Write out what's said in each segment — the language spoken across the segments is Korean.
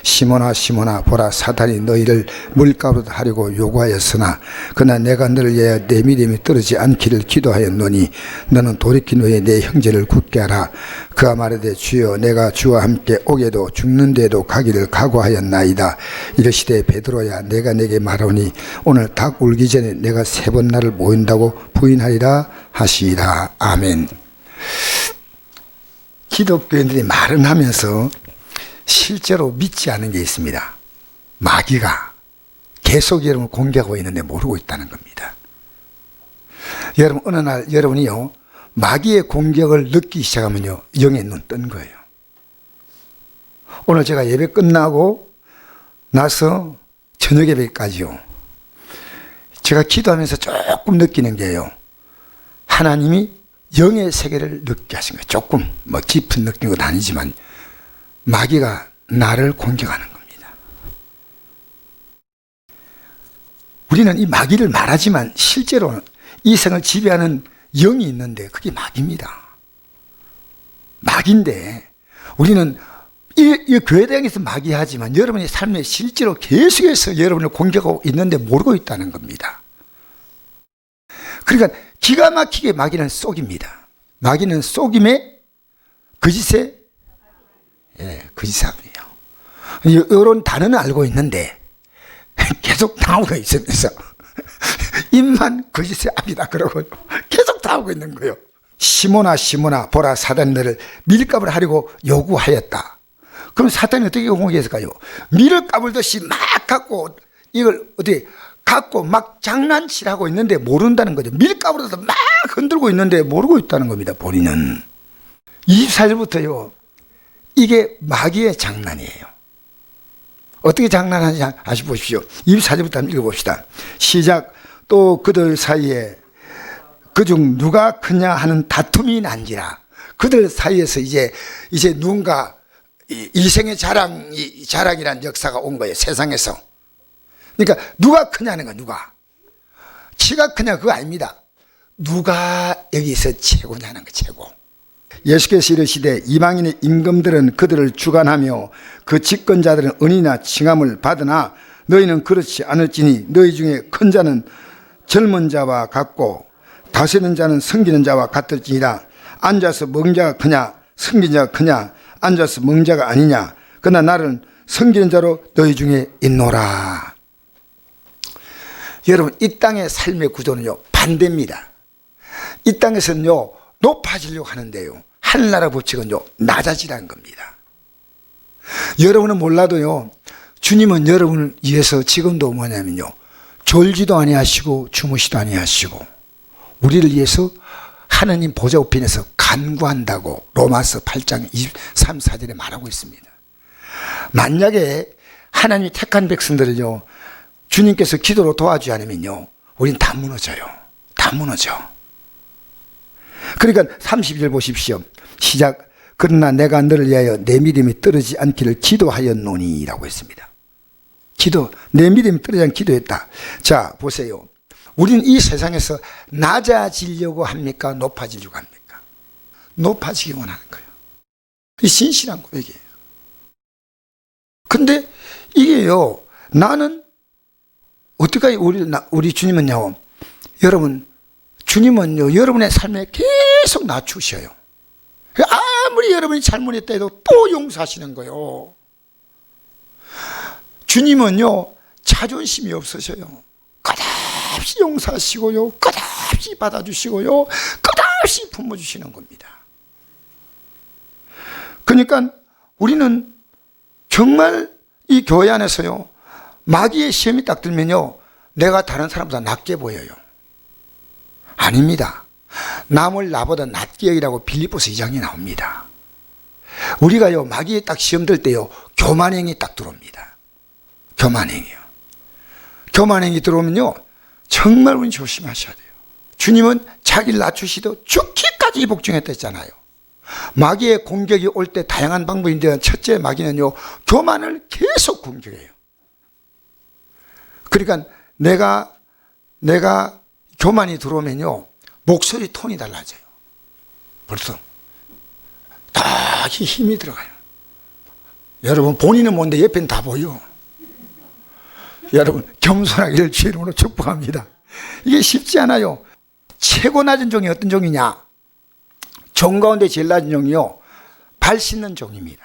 시몬아 시몬아 보라 사탄이 너희를 물가루로 하려고 요구하였으나 그러나 내가 너를 위하여 내 믿음이 떨어지지 않기를 기도하였노니 너는 돌이킨 후에 내 형제를 굳게 하라. 그가 말하되 주여 내가 주와 함께 오게도 죽는 데도 가기를 각오하였나이다. 이르시되 베드로야 내가 내게 말하오니 오늘 닭 울기 전에 내가 3번 나를 모인다고 부인하리라 하시리라. 아멘. 기독교인들이 말은 하면서 실제로 믿지 않은 게 있습니다. 마귀가 계속 여러분을 공격하고 있는데 모르고 있다는 겁니다. 여러분 어느 날 여러분이요 마귀의 공격을 느끼기 시작하면요 영의 눈 뜬 거예요. 오늘 제가 예배 끝나고 나서 저녁 예배까지요 제가 기도하면서 조금 느끼는 게요 하나님이 영의 세계를 느끼게 하신 거예요. 조금 뭐 깊은 느끼는 건 아니지만 마귀가 나를 공격하는 겁니다. 우리는 이 마귀를 말하지만 실제로는 이 생을 지배하는 영이 있는데 그게 마귀입니다. 마귀인데 우리는 이 교회당에서 마귀하지만 여러분의 삶에 실제로 계속해서 여러분을 공격하고 있는데 모르고 있다는 겁니다. 그러니까 기가 막히게 마귀는 속입니다. 마귀는 속임에 거짓에 거짓함이에요. 이런 단어는 알고 있는데 계속 당하고 있으면서 입만 거짓의 앞이다 그러고 계속 당하고 있는 거예요. 시몬아 시몬아 보라 사단이 너를 밀값을 하려고 요구하였다. 그럼 사탄이 어떻게 공격했을까요? 밀을 까불듯이 막 갖고 이걸 어떻게 갖고 막 장난치라고 있는데 모른다는 거죠. 밀가루로서 막 흔들고 있는데 모르고 있다는 겁니다. 본인은 24절부터요 이게 마귀의 장난이에요. 어떻게 장난하는지 아시보십시오. 24절부터 한번 읽어봅시다. 시작. 또 그들 사이에 그중 누가 크냐 하는 다툼이 난지라. 그들 사이에서 이제 누군가 이생의 자랑이라는 역사가 온 거예요. 세상에서. 그러니까 누가 크냐는 거야. 누가 키가 크냐 그거 아닙니다. 누가 여기서 최고냐는 거. 최고. 예수께서 이르시되 이방인의 임금들은 그들을 주관하며 그 집권자들은 은이나 칭함을 받으나 너희는 그렇지 않을지니 너희 중에 큰 자는 젊은 자와 같고 다스리는 자는 섬기는 자와 같을지니라. 앉아서 먹은 자가 크냐 섬긴 자가 크냐 앉아서 먹은 자가 아니냐. 그러나 나는 섬기는 자로 너희 중에 있노라. 여러분 이 땅의 삶의 구조는요 반대입니다. 이 땅에서는요 높아지려고 하는데요 하늘나라 법칙은요 낮아지라는 겁니다. 여러분은 몰라도요 주님은 여러분을 위해서 지금도 뭐냐면요 졸지도 아니하시고 주무시도 아니하시고 우리를 위해서 하나님 보좌 우편에서 간구한다고 로마서 8장 23, 4절에 말하고 있습니다. 만약에 하나님이 택한 백성들을요 주님께서 기도로 도와주지 않으면요 우린 다 무너져요. 다 무너져. 그러니까 32절 보십시오. 시작. 그러나 내가 너를 위하여 내 믿음이 떨어지지 않기를 기도하였노니 라고 했습니다. 내 믿음이 떨어지지 않게 기도했다. 자 보세요. 우리는 이 세상에서 낮아지려고 합니까? 높아지려고 합니까? 높아지기 원하는 거예요. 이 신실한 고백이에요. 근데 이게요 나는 어떻게 우리 주님은요 여러분 주님은요 여러분의 삶에 계속 낮추셔요. 아무리 여러분이 잘못했다 해도 또 용서하시는 거예요. 주님은요 자존심이 없으셔요. 끝없이 용서하시고요 끝없이 받아주시고요 끝없이 품어주시는 겁니다. 그러니까 우리는 정말 이 교회 안에서요 마귀의 시험이 딱 들면요 내가 다른 사람보다 낮게 보여요. 아닙니다. 남을 나보다 낮게 여기라고 빌립보서 2장에 나옵니다. 우리가요 마귀에 딱 시험 들 때요 교만행이 딱 들어옵니다. 교만행이요. 교만행이 들어오면요 정말 우리는 조심하셔야 돼요. 주님은 자기를 낮추시도 죽기까지 복종했다 했잖아요. 마귀의 공격이 올 때 다양한 방법인데 첫째 마귀는요 교만을 계속 공격해요. 그러니까 내가 교만이 들어오면요 목소리 톤이 달라져요. 벌써 딱 힘이 들어가요. 여러분 본인은 뭔데 옆에는 다 보여. 여러분 겸손하기를 주의 이름으로 축복합니다. 이게 쉽지 않아요. 최고 낮은 종이 어떤 종이냐? 종 가운데 제일 낮은 종이요, 발 씻는 종입니다.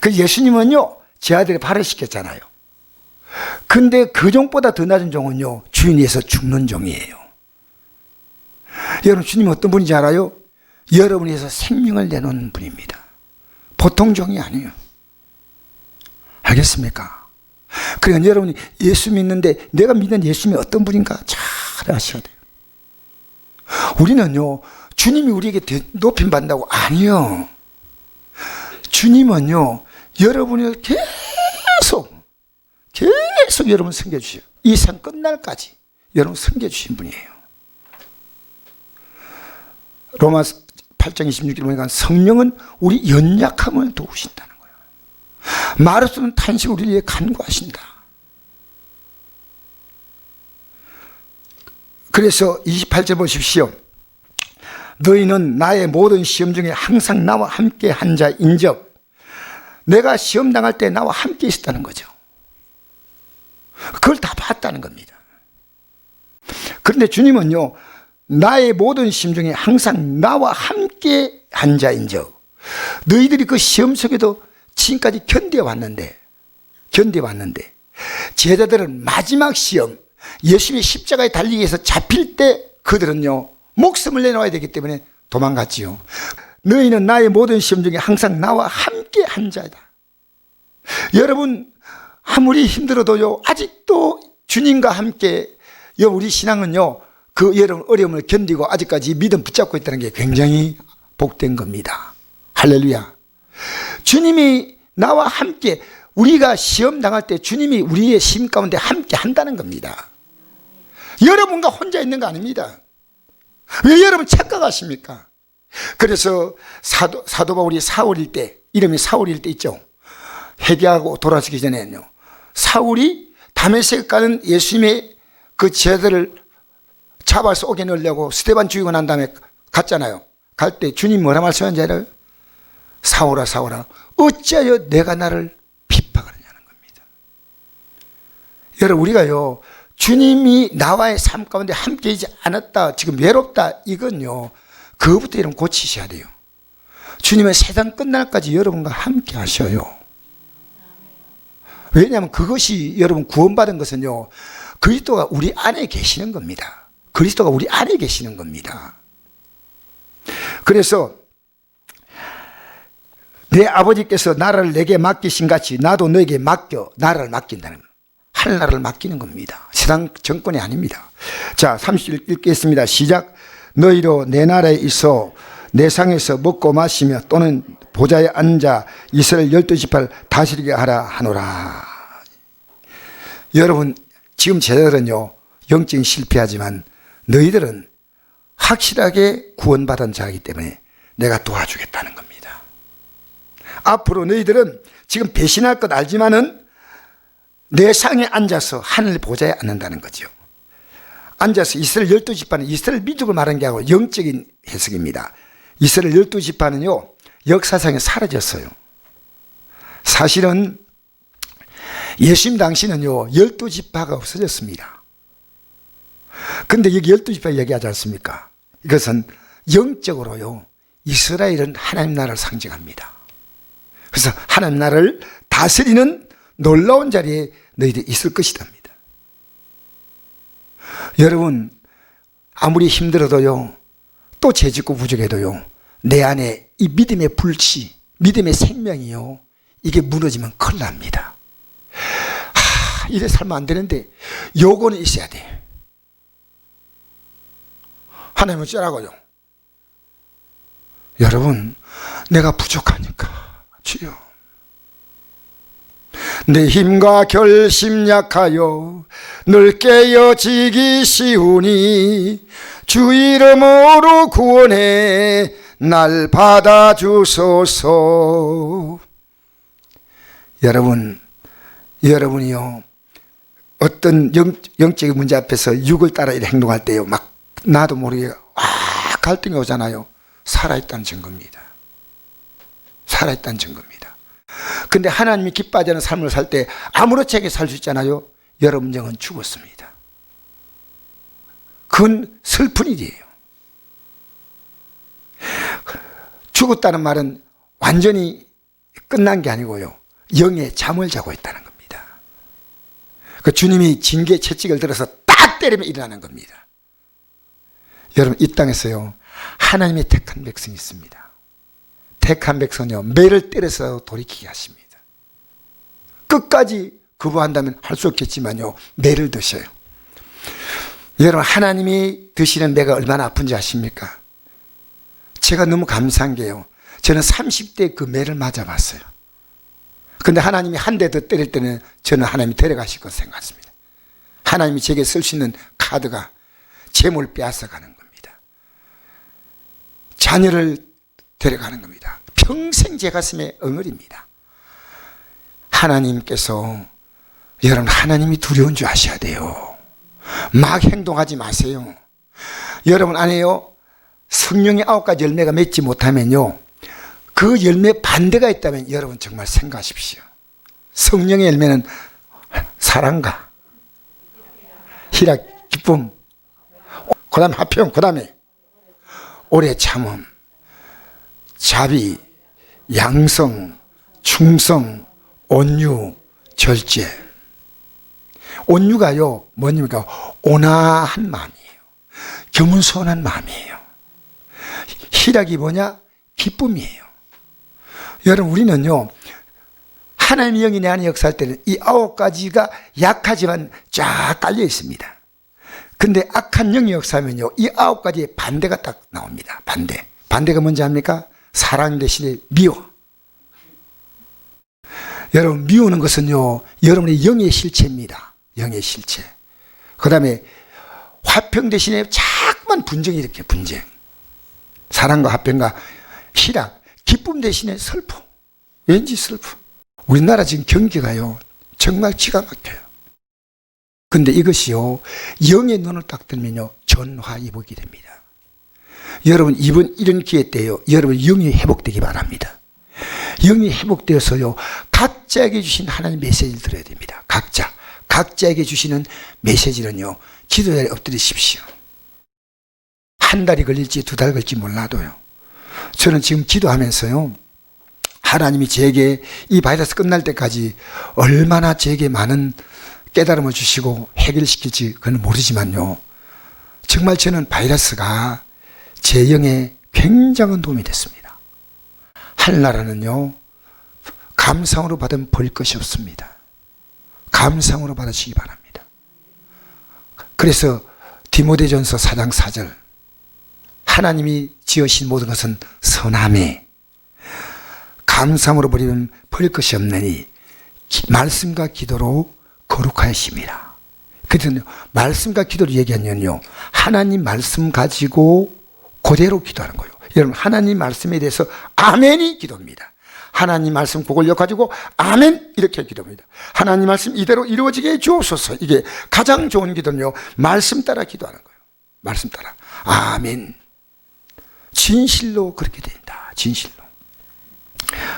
그 예수님은요 제 아들의 발을 씻겼잖아요. 근데 그 종보다 더 낮은 종은요 주인 위해서 죽는 종이에요. 여러분 주님이 어떤 분인지 알아요? 여러분 위해서 생명을 내놓는 분입니다. 보통 종이 아니에요. 알겠습니까? 그러니까 여러분이 예수 믿는데 내가 믿는 예수님이 어떤 분인가 잘 아셔야 돼요. 우리는요 주님이 우리에게 높임 받는다고 아니요. 주님은요 여러분을 계속 여러분 섬겨주셔요. 이 생 끝날까지 여러분 섬겨주신 분이에요. 로마 8장 26절 보니까 성령은 우리 연약함을 도우신다는 거예요. 말 없으면 탄식 우리를 위해 간구하신다. 그래서 28절 보십시오. 너희는 나의 모든 시험 중에 항상 나와 함께 한 자인즉, 내가 시험 당할 때 나와 함께 있었다는 거죠. 그걸 다 봤다는 겁니다. 그런데 주님은요 나의 모든 시험 중에 항상 나와 함께 한 자인즉, 너희들이 그 시험 속에도 지금까지 견뎌왔는데 제자들은 마지막 시험, 예수님의 십자가에 달리기 위해서 잡힐 때 그들은요 목숨을 내놓아야 되기 때문에 도망갔지요. 너희는 나의 모든 시험 중에 항상 나와 함께 한 자다. 여러분 아무리 힘들어도요 아직도 주님과 함께 우리 신앙은요 그 여러분 어려움을 견디고 아직까지 믿음 붙잡고 있다는 게 굉장히 복된 겁니다. 할렐루야. 주님이 나와 함께, 우리가 시험 당할 때 주님이 우리의 시험 가운데 함께 한다는 겁니다. 여러분과 혼자 있는 거 아닙니다. 왜 여러분 착각하십니까? 그래서 사도 바울이 사울일 때, 이름이 사울일 때 있죠. 회개하고 돌아서기 전에는요 사울이 다메섹 가는 예수님의 그 제자들을 잡아서 오게 넣으려고 스데반 죽이고 난 다음에 갔잖아요. 갈 때 주님 뭐라 말씀하는지 알아요? 사울아 사울아 어찌하여 내가 나를 핍박하느냐는 겁니다. 여러분 우리가요 주님이 나와의 삶 가운데 함께이지 않았다, 지금 외롭다, 이건요 그거부터 여러분 고치셔야 돼요. 주님은 세상 끝날까지 여러분과 함께 하셔요. 왜냐하면 그것이 여러분 구원받은 것은요 그리스도가 우리 안에 계시는 겁니다. 그리스도가 우리 안에 계시는 겁니다. 그래서 내 아버지께서 나라를 내게 맡기신 같이 나도 너에게 맡겨 나라를 맡긴다는 거예요. 하늘나라를 맡기는 겁니다. 세상 정권이 아닙니다. 자 30절 읽겠습니다. 시작. 너희로 내 나라에 있어 내 상에서 먹고 마시며 또는 보좌에 앉아 이스라엘 12지파를 다스리게 하라 하노라. 여러분 지금 제자들은요 영적인 실패하지만 너희들은 확실하게 구원받은 자이기 때문에 내가 도와주겠다는 겁니다. 앞으로 너희들은 지금 배신할 것 알지만은 내 상에 앉아서 하늘 보좌에 앉는다는 거죠. 앉아서 이스라엘 12지파는 이스라엘 민족을 말하는 게 아니고 영적인 해석입니다. 이스라엘 12지파는요 역사상에 사라졌어요. 사실은 예수님 당시는요 12지파가 없어졌습니다. 근데 여기 12지파 얘기하지 않습니까? 이것은 영적으로요 이스라엘은 하나님 나라를 상징합니다. 그래서 하나님 나라를 다스리는 놀라운 자리에 너희들이 있을 것이답니다. 여러분 아무리 힘들어도요 또 죄짓고 부족해도요 내 안에 이 믿음의 불씨, 믿음의 생명이요 이게 무너지면 큰일 납니다. 이래 살면 안 되는데 요거는 있어야 돼. 하나님은 어쩌라고요? 여러분 내가 부족하니까 주여 내 힘과 결심 약하여 늘 깨어지기 쉬우니 주 이름으로 구원해 날 받아주소서. 여러분이요 어떤 영적인 문제 앞에서 육을 따라 행동할 때요 막 나도 모르게 갈등이 오잖아요. 살아있다는 증거입니다. 살아있다는 증거입니다. 근데 하나님이 기뻐하지 않는 삶을 살 때 아무렇지 않게 살 수 있잖아요. 여러분 영은 죽었습니다. 그건 슬픈 일이에요. 죽었다는 말은 완전히 끝난 게 아니고요, 영의 잠을 자고 있다는 겁니다. 그 주님이 징계 채찍을 들어서 딱 때리면 일어나는 겁니다. 여러분, 이 땅에서요, 하나님의 택한 백성이 있습니다. 택한 백성이요, 매를 때려서 돌이키게 하십니다. 끝까지 거부한다면 할 수 없겠지만요, 매를 드셔요. 여러분, 하나님이 드시는 매가 얼마나 아픈지 아십니까? 제가 너무 감사한 게요, 저는 30대 그 매를 맞아봤어요. 근데 하나님이 한 대 더 때릴 때는 저는 하나님이 데려가실 것 생각했습니다. 하나님이 제게 쓸 수 있는 카드가 재물 빼앗아가는 겁니다. 자녀를 데려가는 겁니다. 평생 제 가슴에 엉을입니다. 하나님께서, 여러분, 하나님이 두려운 줄 아셔야 돼요. 막 행동하지 마세요. 여러분 안에요, 성령의 9가지 열매가 맺지 못하면요, 그 열매 반대가 있다면 여러분 정말 생각하십시오. 성령의 열매는 사랑과 희락, 기쁨, 그 다음에 화평, 그 다음에 오래 참음, 자비, 양성, 충성, 온유, 절제. 온유가요, 뭐냐니까 온화한 마음이에요. 겸손한 마음이에요. 희락이 뭐냐? 기쁨이에요. 여러분, 우리는요, 하나님의 영이 내 안에 역사할 때는 이 9가지가 약하지만 쫙 깔려 있습니다. 근데 악한 영이 역사하면요, 이 9가지의 반대가 딱 나옵니다. 반대가 뭔지 압니까? 사랑 대신에 미워. 여러분, 미우는 것은요, 여러분의 영의 실체입니다. 영의 실체. 그 다음에 화평 대신에 자꾸만 분쟁이 일으켜요. 분쟁. 사랑과 화평과 희락, 기쁨 대신에 슬픔. 왠지 슬픔. 우리나라 지금 경기가요, 정말 기가 막혀요. 근데 이것이요, 영의 눈을 딱 들면요, 전화위복이 됩니다. 여러분, 이런 기회 때요, 여러분 영이 회복되기 바랍니다. 영이 회복되어서요, 각자에게 주신 하나님 메시지를 들어야 됩니다. 각자에게 주시는 메시지는요, 기도 자리에 엎드리십시오. 한 달이 걸릴지 2달 걸릴지 몰라도요, 저는 지금 기도하면서요, 하나님이 제게 이 바이러스 끝날 때까지 얼마나 제게 많은 깨달음을 주시고 해결시킬지 그건 모르지만요, 정말 저는 바이러스가 제 영에 굉장한 도움이 됐습니다. 하늘나라는요, 감상으로 받으면 볼 것이 없습니다. 감상으로 받으시기 바랍니다. 그래서 디모데전서 4장 4절, 하나님이 지으신 모든 것은 선함에 감상으로 버리면 볼 것이 없느니 말씀과 기도로 거룩하심이라. 그래서 말씀과 기도를 얘기하면요, 하나님 말씀 가지고 그대로 기도하는 거예요. 여러분, 하나님 말씀에 대해서 아멘이 기도입니다. 하나님 말씀 그걸 가지고 아멘 이렇게 기도합니다. 하나님 말씀 이대로 이루어지게 해주옵소서. 이게 가장 좋은 기도는요, 말씀 따라 기도하는 거예요. 말씀 따라 아멘. 진실로 그렇게 된다. 진실로.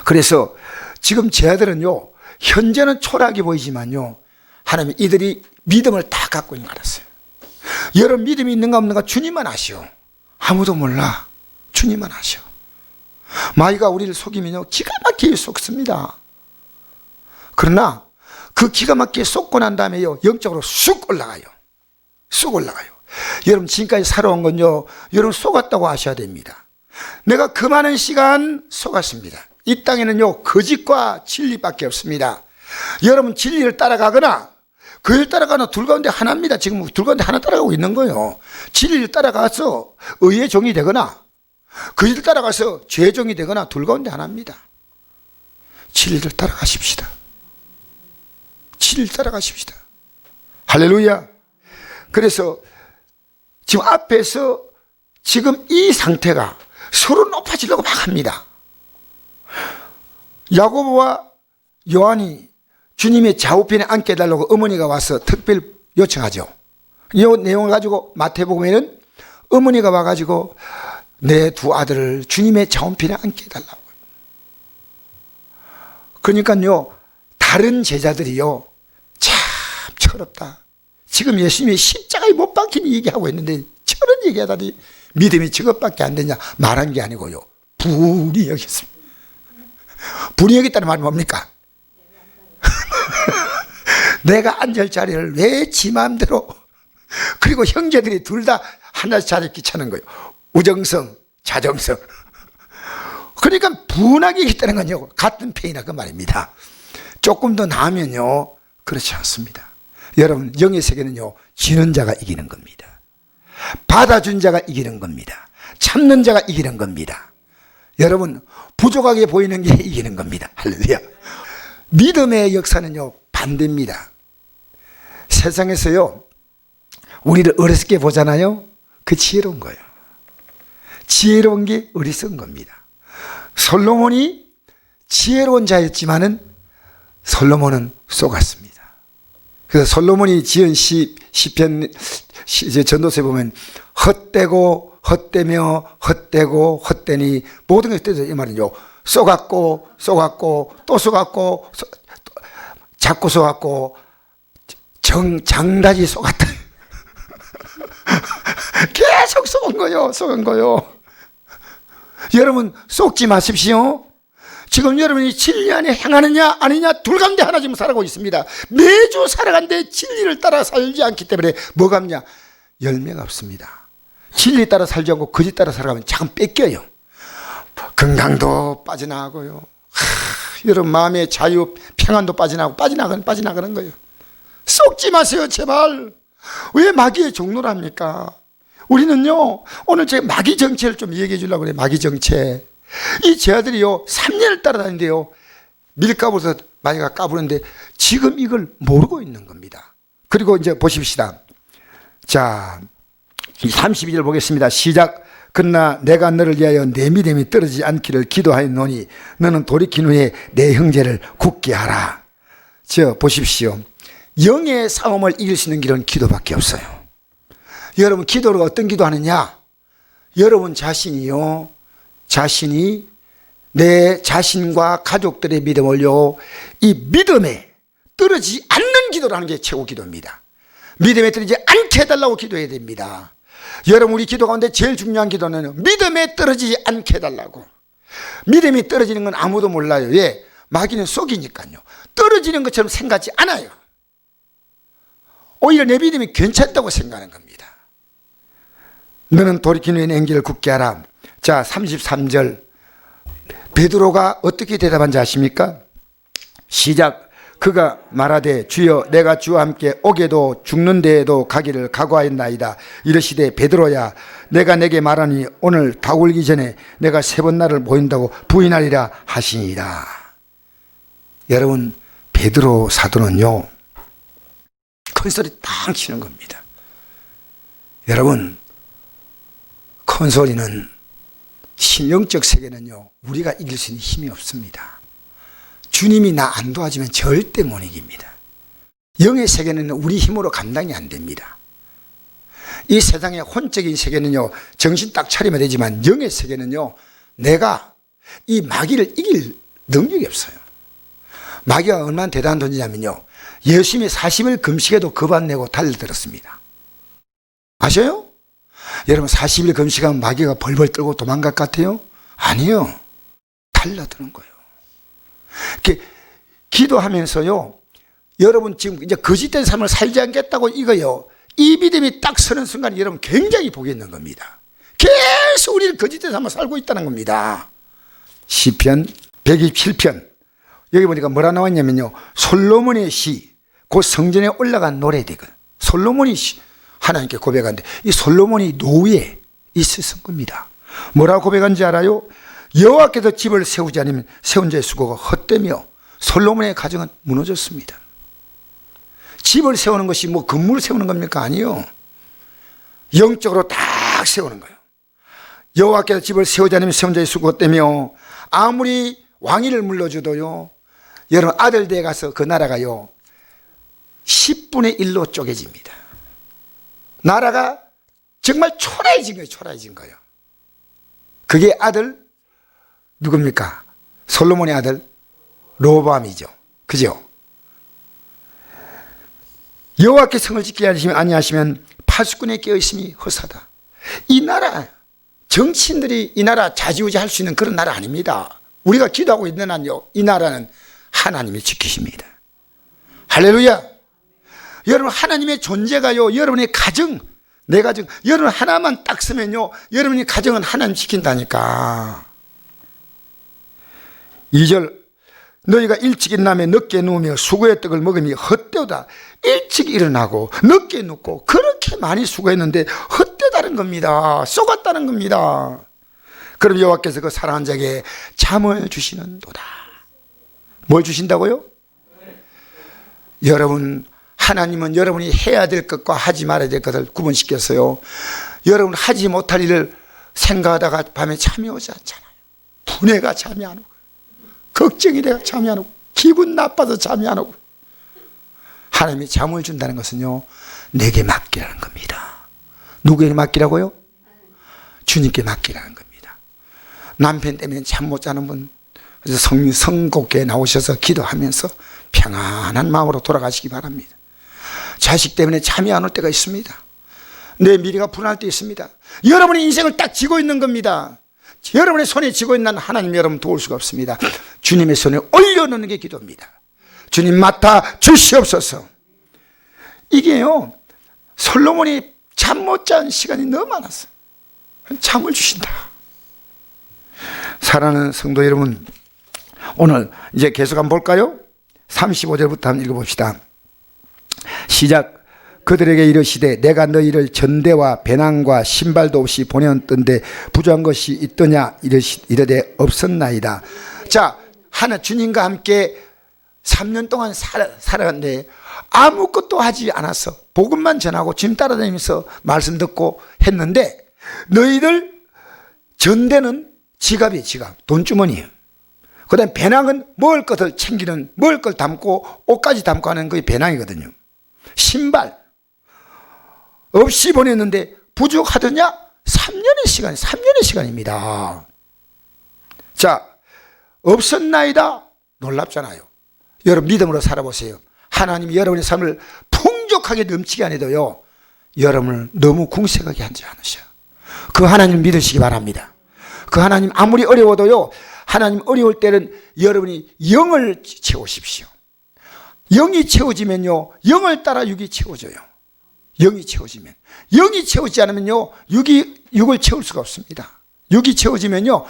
그래서 지금 제 아들은요, 현재는 초라하게 보이지만요, 하나님 이들이 믿음을 다 갖고 있는 거 알았어요. 여러분, 믿음이 있는가 없는가 주님만 아시오. 아무도 몰라. 주님만 아시오. 마귀가 우리를 속이면요, 기가 막히게 속습니다. 그러나 그 기가 막히게 속고 난 다음에요, 영적으로 쑥 올라가요. 쑥 올라가요. 여러분, 지금까지 살아온 건요, 여러분 속았다고 아셔야 됩니다. 내가 그 많은 시간 속았습니다. 이 땅에는요, 거짓과 진리밖에 없습니다. 여러분, 진리를 따라가거나 그 일 따라가나 둘 가운데 하나입니다. 지금 둘 가운데 하나 따라가고 있는 거예요. 진리를 따라가서 의의 종이 되거나 그 일 따라가서 죄의 종이 되거나 둘 가운데 하나입니다. 진리를 따라가십시다. 진리를 따라가십시다. 할렐루야. 그래서 지금 앞에서 지금 이 상태가 서로 높아지려고 막 합니다. 야고보와 요한이 주님의 좌우편에 앉게 해달라고 어머니가 와서 특별 요청하죠. 이 내용을 가지고 마태복음에는 어머니가 와가지고 내 두 아들을 주님의 좌우편에 앉게 해달라고. 그러니까요, 다른 제자들이요, 참 철없다. 지금 예수님이 십자가에 못 박힌 얘기하고 있는데 저런 얘기하다니 믿음이 저것밖에 안 되냐 말한 게 아니고요, 분이 여겼습니다. 분이 여겼다는 말은 뭡니까? 내가 앉을 자리를 왜 지 마음대로, 그리고 형제들이 둘 다 하나씩 자리 끼차는 거예요. 우정성, 자정성. 그러니까 분하게 있다는 건요, 같은 편이나 그 말입니다. 조금 더 나으면요, 그렇지 않습니다. 여러분, 영의 세계는요, 지는 자가 이기는 겁니다. 받아준 자가 이기는 겁니다. 참는 자가 이기는 겁니다. 여러분, 부족하게 보이는 게 이기는 겁니다. 할렐루야. 믿음의 역사는요, 반대입니다. 세상에서요, 우리를 어리석게 보잖아요. 그 지혜로운 거예요. 지혜로운 게 어리석은 겁니다. 솔로몬이 지혜로운 자였지만은 솔로몬은 속았습니다. 그래서 솔로몬이 지은 시편 전도서에 보면 헛되고 헛되며 헛되고 헛되니 모든 것에 대해서 이 말은요, 쏘갔고 쏘갔고 또 쏘갔고 자꾸 쏘갔고 장다지 쏘갔다. 계속 쏘은 거요, 쏘은 거요. 여러분, 쏘지 마십시오. 지금 여러분이 진리 안에 행하느냐 아니냐 둘 가운데 하나 지금 살아가고 있습니다. 매주 살아가는데 진리를 따라 살지 않기 때문에 뭐가 없냐? 열매가 없습니다. 진리 따라 살지 않고 거짓 따라 살아가면 자꾸 뺏겨요. 건강도 빠져나가고요. 여러분, 마음의 자유, 평안도 빠져나가는 거예요. 속지 마세요, 제발. 왜 마귀의 종로를 합니까? 우리는요, 오늘 제가 마귀 정체를 좀 얘기해 주려고 그래요. 마귀 정체. 이 제 아들이요, 3년을 따라다니는데요, 밀가부에서 마귀가 까부는데 지금 이걸 모르고 있는 겁니다. 그리고 이제 보십시다. 자, 32절 보겠습니다. 시작. 그러나 내가 너를 위하여 내 믿음이 떨어지지 않기를 기도하였노니 너는 돌이킨 후에 내 형제를 굳게 하라. 보십시오. 영의 싸움을 이길 수 있는 길은 기도밖에 없어요. 여러분, 기도를 어떤 기도하느냐? 여러분 자신이 내 자신과 가족들의 믿음을요, 이 믿음에 떨어지지 않는 기도를 하는 게 최고 기도입니다. 믿음에 떨어지지 않게 해달라고 기도해야 됩니다. 여러분, 우리 기도 가운데 제일 중요한 기도는 믿음에 떨어지지 않게 해달라고. 믿음이 떨어지는 건 아무도 몰라요. 왜? 마귀는 속이니까요. 떨어지는 것처럼 생각하지 않아요. 오히려 내 믿음이 괜찮다고 생각하는 겁니다. 너는 돌이킨 후에 내 형제를 굳게 하라. 자, 33절. 베드로가 어떻게 대답한지 아십니까? 시작. 그가 말하되 주여 내가 주와 함께 오게도 죽는 데에도 가기를 각오하였나이다. 이르시되 베드로야 내가 내게 말하니 오늘 다 울기 전에 내가 3번 나를 보인다고 부인하리라 하시니라. 여러분, 베드로 사도는요, 큰 소리 딱 치는 겁니다. 여러분, 큰 소리는, 신영적 세계는요, 우리가 이길 수 있는 힘이 없습니다. 주님이 나 안 도와주면 절대 못 이깁니다. 영의 세계는 우리 힘으로 감당이 안 됩니다. 이 세상의 혼적인 세계는요, 정신 딱 차리면 되지만 영의 세계는요, 내가 이 마귀를 이길 능력이 없어요. 마귀가 얼마나 대단한 존재냐면요, 예수님이 40일 금식에도 겁 안 내고 달려들었습니다. 아셔요? 여러분, 40일 금식하면 마귀가 벌벌 떨고 도망갈 것 같아요? 아니요. 달려드는 거예요. 이렇게 기도하면서요, 여러분 지금 이제 거짓된 삶을 살지 않겠다고 이거요, 이 믿음이 딱 서는 순간 여러분 굉장히 복이 있는 겁니다. 계속 우리는 거짓된 삶을 살고 있다는 겁니다. 시편 127편 여기 보니까 뭐라 나왔냐면요, 솔로몬의 시, 그 성전에 올라간 노래대가 솔로몬이 하나님께 고백하는데, 이 솔로몬이 노후에 있었던 겁니다. 뭐라고 고백한지 알아요? 여호와께서 집을 세우지 않으면 세운 자의 수고가 헛되며 솔로몬의 가정은 무너졌습니다. 집을 세우는 것이 뭐 건물을 세우는 겁니까? 아니요. 영적으로 딱 세우는 거예요. 여호와께서 집을 세우지 않으면 세운 자의 수고가 헛되며, 아무리 왕위를 물러줘도요, 여러분 아들대에 가서 그 나라가요 10분의 1로 쪼개집니다. 나라가 정말 초라해진 거예요. 초라해진 거예요. 그게 아들 누굽니까? 솔로몬의 아들 로보암이죠. 그죠? 여호와께 성을 지키지 아니하시면 파수꾼에 깨어 있음이 허사다. 이 나라 정치인들이 이 나라 좌지우지할 수 있는 그런 나라 아닙니다. 우리가 기도하고 있는 한요, 이 나라는 하나님이 지키십니다. 할렐루야. 여러분, 하나님의 존재가요, 여러분의 가정, 내 가정, 여러분 하나만 딱 쓰면요, 여러분의 가정은 하나님 지킨다니까. 2절, 너희가 일찍 일어나며 늦게 누우며 수고의 떡을 먹으며 헛되다. 일찍 일어나고 늦게 눕고 그렇게 많이 수고했는데 헛되다는 겁니다. 쏘갔다는 겁니다. 그럼 여호와께서 그 사랑하는 자에게 잠을 주시는도다. 뭘 주신다고요? 여러분, 하나님은 여러분이 해야 될 것과 하지 말아야 될 것을 구분시켰어요. 여러분 하지 못할 일을 생각하다가 밤에 잠이 오지 않잖아요. 분해가 잠이 안 오고, 걱정이 돼가 잠이 안 오고, 기분 나빠서 잠이 안 오고. 하나님이 잠을 준다는 것은요, 내게 맡기라는 겁니다. 누구에게 맡기라고요? 주님께 맡기라는 겁니다. 남편 때문에 잠 못 자는 분, 그래서 성곡교에 나오셔서 기도하면서 평안한 마음으로 돌아가시기 바랍니다. 자식 때문에 잠이 안 올 때가 있습니다. 내 미래가 불안할 때 있습니다. 여러분의 인생을 딱 쥐고 있는 겁니다. 여러분의 손에 쥐고 있는 하나님, 여러분 도울 수가 없습니다. 주님의 손에 올려놓는 게 기도입니다. 주님 맡아 주시옵소서. 이게요, 솔로몬이 잠 못 잔 시간이 너무 많았어요. 잠을 주신다. 사랑하는 성도 여러분, 오늘 이제 계속 한번 볼까요? 35절부터 한번 읽어봅시다. 시작. 그들에게 이르시되 내가 너희를 전대와 배낭과 신발도 없이 보내었던데 부족한 것이 있더냐 이르되 없었나이다. 자, 하나 주님과 함께 3년 동안 살아갔는데 아무것도 하지 않았어. 복음만 전하고 주님 따라다니면서 말씀 듣고 했는데, 너희들 전대는 지갑이에요. 지갑, 돈주머니예요. 그 다음에 배낭은 먹을 것을 챙기는, 먹을 걸 담고 옷까지 담고 하는 그게 배낭이거든요. 신발 없이 보냈는데 부족하더냐? 3년의 시간입니다. 자, 없었나이다? 놀랍잖아요. 여러분 믿음으로 살아보세요. 하나님이 여러분의 삶을 풍족하게 넘치게 안 해도요, 여러분을 너무 궁색하게 하지 않으셔요. 그 하나님 믿으시기 바랍니다. 그 하나님 아무리 어려워도요, 하나님 어려울 때는 여러분이 영을 채우십시오. 영이 채워지면요, 영을 따라 육이 채워져요. 영이 채워지면. 영이 채우지 않으면요, 육을 채울 수가 없습니다. 육이 채워지면요,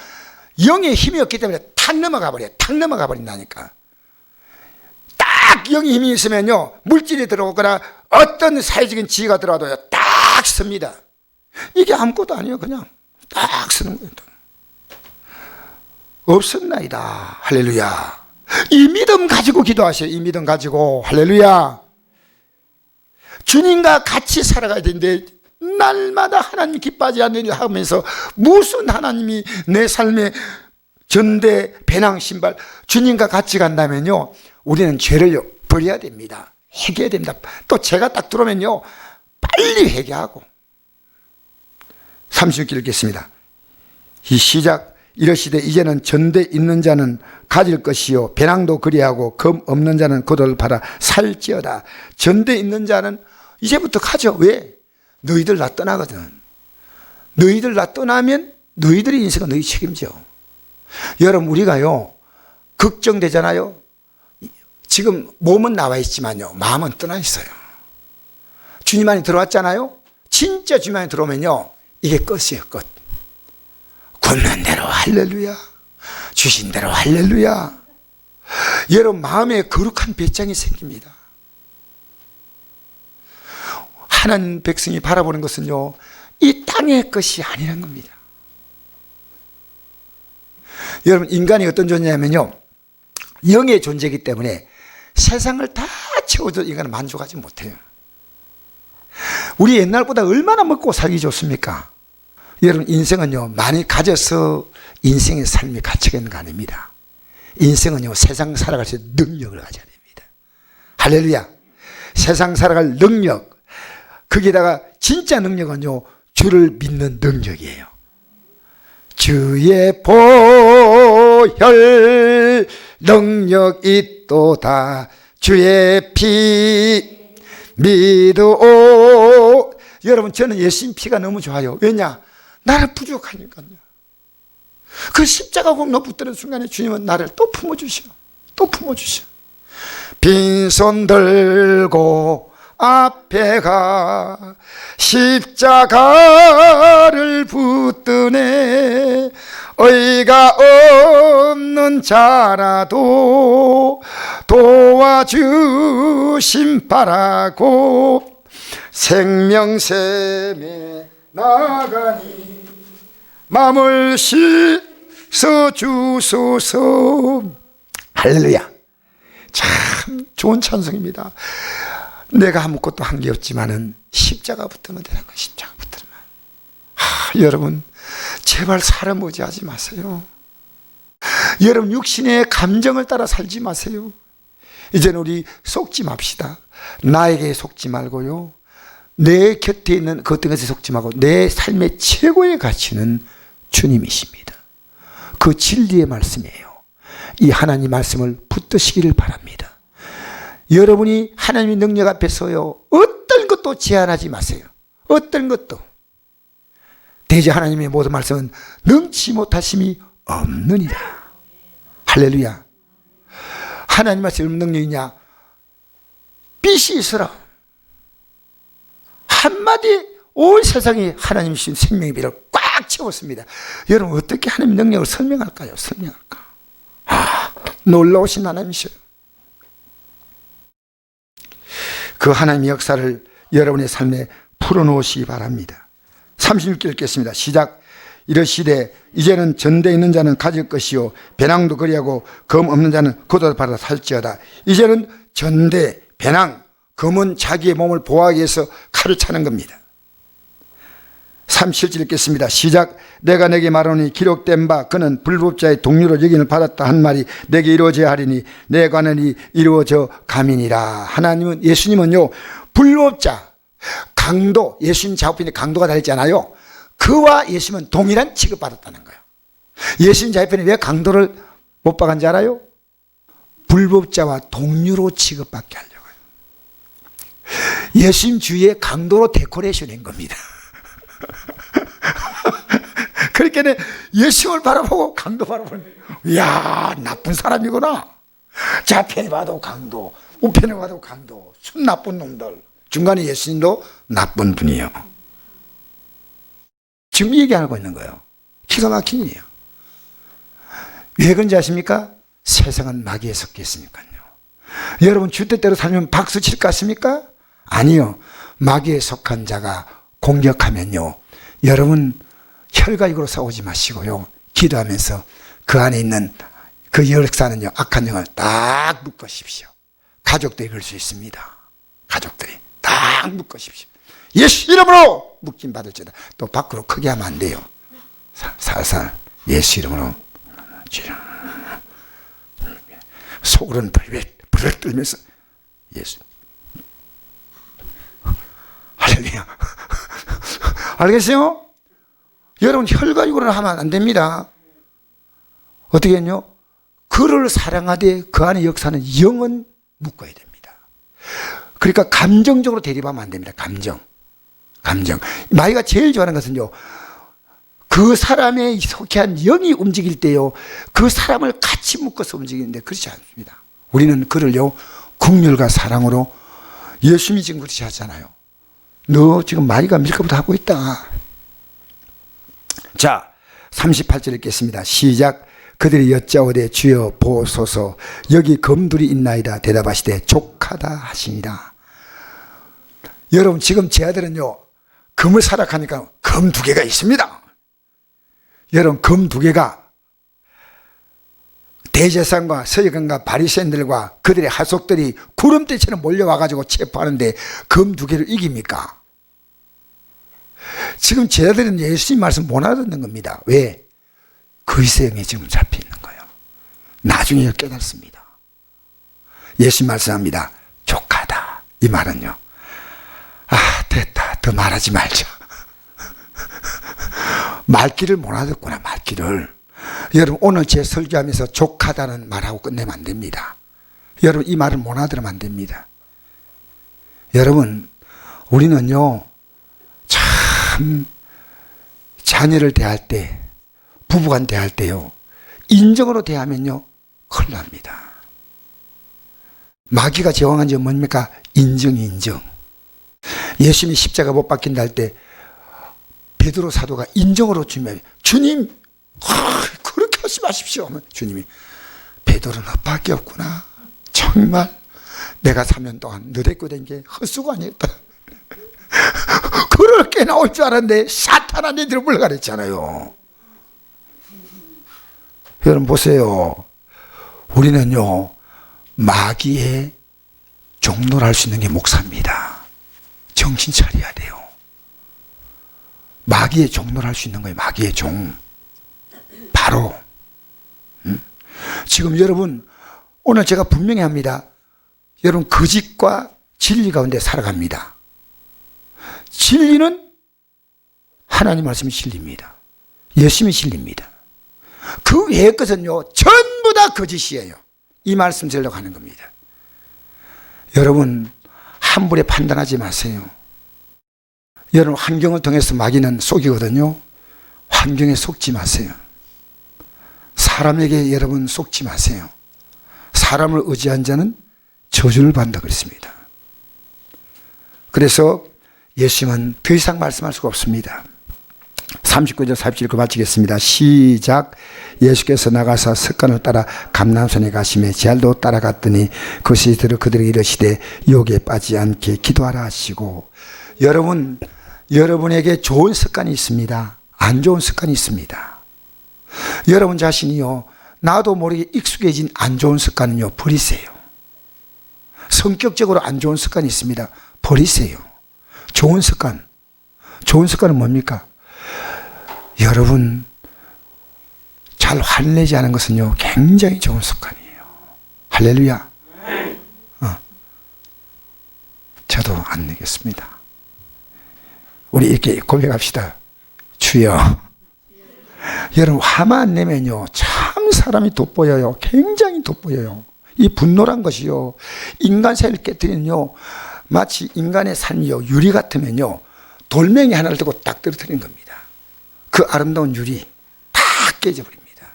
영의 힘이 없기 때문에 탁 넘어가 버려요. 탁 넘어가 버린다니까. 딱 영의 힘이 있으면요, 물질이 들어오거나 어떤 사회적인 지위가 들어와도요, 딱 씁니다. 이게 아무것도 아니에요. 그냥 딱 쓰는 거예요. 없었나이다. 할렐루야. 이 믿음 가지고 기도하세요. 이 믿음 가지고. 할렐루야. 주님과 같이 살아가야 되는데 날마다 하나님 기뻐하지 않는 일 하면서 무슨 하나님이 내 삶에 전대, 배낭, 신발, 주님과 같이 간다면요, 우리는 죄를 버려야 됩니다. 회개해야 됩니다. 또 죄가 딱 들어오면요, 빨리 회개하고. 36절 읽겠습니다. 이 시작. 이러시되 이제는 전대 있는 자는 가질 것이요 배낭도 그리하고 검 없는 자는 그들을 팔아 살지어다. 전대 있는 자는 이제부터 가져. 왜? 너희들 나 떠나거든. 너희들 나 떠나면 너희들의 인생은 너희 책임져. 여러분, 우리가요 걱정되잖아요. 지금 몸은 나와 있지만요, 마음은 떠나 있어요. 주님 안에 들어왔잖아요. 진짜 주님 안에 들어오면요, 이게 끝이에요. 끝. 굳는 대로 할렐루야, 주신 대로 할렐루야. 여러분 마음에 거룩한 배짱이 생깁니다. 하나님 백성이 바라보는 것은요, 이 땅의 것이 아니란 겁니다. 여러분, 인간이 어떤 존재냐면요, 영의 존재이기 때문에 세상을 다 채워도 인간은 만족하지 못해요. 우리 옛날보다 얼마나 먹고 살기 좋습니까? 여러분, 인생은요, 많이 가져서 인생의 삶이 가치가 있는 거 아닙니다. 인생은요, 세상 살아갈 수 있는 능력을 가져야 됩니다. 할렐루야. 세상 살아갈 능력, 거기다가 진짜 능력은요, 주를 믿는 능력이에요. 주의 보혈 능력 있도다 주의 피 믿어. 여러분, 저는 예수님 피가 너무 좋아요. 왜냐? 나를 부족하니까요. 그 십자가 공로 붙드는 순간에 주님은 나를 또 품어주셔. 또 품어주셔. 빈손 들고 앞에 가 십자가를 붙드네. 의가 없는 자라도 도와주심 바라고 생명샘에 나가니 마음을 씻어 주소서. 할렐루야. 참 좋은 찬송입니다. 내가 아무것도 한 게 없지만은 십자가 붙으면 되는 거야. 십자가 붙으면. 여러분, 제발 사람 의지하지 마세요. 여러분, 육신의 감정을 따라 살지 마세요. 이제는 우리 속지 맙시다. 나에게 속지 말고요, 내 곁에 있는 그 어떤 것에 속지 말고 내 삶의 최고의 가치는 주님이십니다. 그 진리의 말씀이에요. 이 하나님 말씀을 붙드시기를 바랍니다. 여러분이 하나님의 능력 앞에서요, 어떤 것도 제한하지 마세요. 어떤 것도. 대저 하나님의 모든 말씀은 능치 못하심이 없느니라. 할렐루야. 하나님 말씀이 없는 능력이냐? 빛이 있으라. 한마디 온 세상이 하나님 주신 생명의 빛을 꽉 채웠습니다. 여러분, 어떻게 하나님의 능력을 설명할까요? 설명할까? 놀라우신 하나님이셔요. 그 하나님의 역사를 여러분의 삶에 풀어놓으시기 바랍니다. 36절 읽겠습니다. 시작. 이르시되 이제는 전대 있는 자는 가질 것이요 배낭도 그리하고 검 없는 자는 겉옷을 팔아 살지어다. 이제는 전대, 배낭, 검은 자기의 몸을 보호하기 위해서 칼을 차는 겁니다. 37절 읽겠습니다. 시작. 내가 내게 말하노니 기록된 바 그는 불법자의 동료로 여김을 받았다 한 말이 내게 이루어져야 하리니 내 관원이 이루어져 가민이라. 하나님은, 예수님은요, 불법자, 강도, 예수님 작업인데 강도가 다르잖아요. 그와 예수님은 동일한 취급받았다는 거예요. 예수님 자편에 왜 강도를 못 박은지 알아요? 불법자와 동료로 취급받게 하려고요. 예수님 주위에 강도로 데코레이션 한 겁니다. 그러니까 예수님을 바라보고 강도 바라보는, 이야, 나쁜 사람이구나. 좌편에 봐도 강도, 우편에 봐도 강도, 순 나쁜 놈들. 중간에 예수님도 나쁜 분이에요. 지금 얘기하고 있는 거예요. 기가 막힌 일이에요. 왜 그런지 아십니까? 세상은 마귀에 섞여 있으니까요. 여러분, 주 뜻대로 살면 박수 칠 것 같습니까? 아니요. 마귀에 속한 자가 공격하면요, 여러분 혈과육으로 싸우지 마시고요, 기도하면서 그 안에 있는 그 역사는요, 악한 영을 딱 묶으십시오. 가족들이 그럴 수 있습니다. 가족들이 딱 묶으십시오. 예수 이름으로 묶임 받을지다. 또 밖으로 크게 하면 안 돼요. 살살 예수 이름으로. 속으로는 불을 떨면서 예수. 할렐루야. 알겠어요? 여러분, 혈과육으로는 하면 안 됩니다. 어떻게 했뇨? 그를 사랑하되 그 안에 역사는 영은 묶어야 됩니다. 그러니까 감정적으로 대립하면 안 됩니다. 감정. 마귀가 제일 좋아하는 것은요, 그 사람의 속한 영이 움직일 때요, 그 사람을 같이 묶어서 움직이는데 그렇지 않습니다. 우리는 그를요, 긍휼과 사랑으로. 예수님이 지금 그렇게 하잖아요. 너 지금 마귀가 밀가부터 하고 있다. 자, 38절 읽겠습니다. 시작. 그들이 여짜오되 주여 보소서 여기 검둘이 있나이다. 대답하시되 족하다 하시니라. 여러분, 지금 제 아들은요, 검을 사락하니까 검 2개가 있습니다. 여러분, 검 2개가 대제사장과 서기관과 바리새인들과 그들의 하속들이 구름대처럼 몰려와가지고 체포하는데 검 2개를 이깁니까? 지금 제 아들은 예수님 말씀 못 알아듣는 겁니다. 왜? 그리스도에 지금 잡혀 있는 거예요. 나중에 깨닫습니다. 예수님 말씀합니다. 족하다. 이 말은요, 됐다, 더 말하지 말자. 말귀를 못 알아듣구나. 말귀를. 여러분, 오늘 제 설교하면서 족하다는 말하고 끝내면 안 됩니다. 여러분, 이 말을 못 알아들으면 안 됩니다. 여러분, 우리는요, 참 자녀를 대할 때, 부부간 대할 때요, 인정으로 대하면요 큰일 납니다. 마귀가 제왕한 게 뭡니까? 인정. 예수님이 십자가 못 박힌다 할 때 베드로 사도가 인정으로 주님 그렇게 하지 마십시오 하면 주님이 베드로는 너밖에 없구나. 정말 내가 3년 동안 너 데리고 된 게 헛수고 아니었다. 그렇게 나올 줄 알았는데 사탄아 니들 물러가랬잖아요. 여러분 보세요. 우리는요 마귀의 종로를 할 수 있는 게 목사입니다. 정신 차려야 돼요. 마귀의 종로를 할 수 있는 거예요. 마귀의 종. 바로 지금 여러분 오늘 제가 분명히 합니다. 여러분 거짓과 진리 가운데 살아갑니다. 진리는 하나님 말씀이 진리입니다. 예수님이 진리입니다. 그 외의 것은요 전부 다 거짓이에요. 이 말씀 드리려고 하는 겁니다. 여러분 함부로 판단하지 마세요. 여러분 환경을 통해서 마귀는 속이거든요. 환경에 속지 마세요. 사람에게 여러분 속지 마세요. 사람을 의지한 자는 저주를 받는다 그랬습니다. 그래서 예수님은 더 이상 말씀할 수가 없습니다. 39절 47절 마치겠습니다. 시작. 예수께서 나가서 습관을 따라 감람산에 가시매 제알도 따라갔더니 그것이 들어 그들에게 이르시되 유혹에 빠지지 않게 기도하라 하시고. 여러분, 여러분에게 좋은 습관이 있습니다. 안 좋은 습관이 있습니다. 여러분 자신이요 나도 모르게 익숙해진 안 좋은 습관은요 버리세요. 성격적으로 안 좋은 습관이 있습니다. 버리세요. 좋은 습관. 좋은 습관은 뭡니까? 여러분 잘 화내지 않은 것은요 굉장히 좋은 습관이에요. 할렐루야. 저도 안 내겠습니다. 우리 이렇게 고백합시다. 주여. 여러분 화만 안 내면요 참 사람이 돋보여요. 굉장히 돋보여요. 이 분노란 것이요 인간 사이를 깨뜨리는요 마치 인간의 삶이요 유리 같으면요 돌멩이 하나를 들고 딱 떨어뜨리는 겁니다. 그 아름다운 유리 다 깨져버립니다.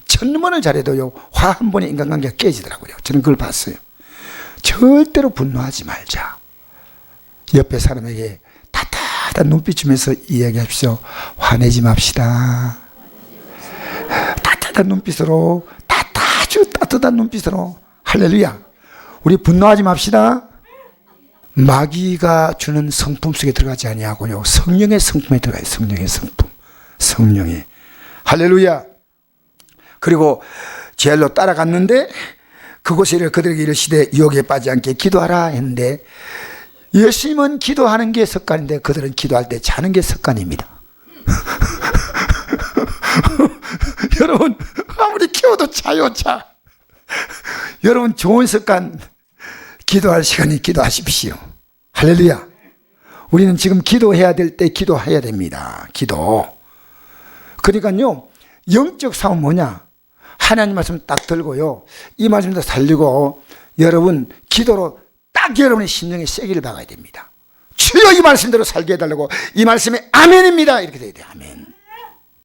천번을 잘해도요 화 한 번에 인간관계가 깨지더라고요. 저는 그걸 봤어요. 절대로 분노하지 말자. 옆에 사람에게 따뜻한 눈빛 주면서 이야기합시오. 화내지 맙시다. 따뜻한 눈빛으로 아주 따뜻한 눈빛으로. 할렐루야. 우리 분노하지 맙시다. 마귀가 주는 성품 속에 들어가지 아니하고요 성령의 성품에 들어가요. 성령의 성품. 성령의. 할렐루야. 그리고 제일로 따라갔는데 그곳에 그들에게 이르시되 유혹에 빠지지 않게 기도하라 했는데 예수님은 기도하는 게 습관인데 그들은 기도할 때 자는 게 습관입니다. 여러분 아무리 키워도 자요 자. 여러분 좋은 습관 기도할 시간에 기도하십시오. 할렐루야. 우리는 지금 기도해야 될 때 기도해야 됩니다. 기도. 그러니까요 영적 싸움 뭐냐? 하나님 말씀 딱 들고요 이 말씀도 살리고 여러분 기도로 딱 여러분의 심령에 세기를 박아야 됩니다. 주여 이 말씀대로 살게 해달라고 이 말씀에 아멘입니다 이렇게 돼야 돼요. 아멘.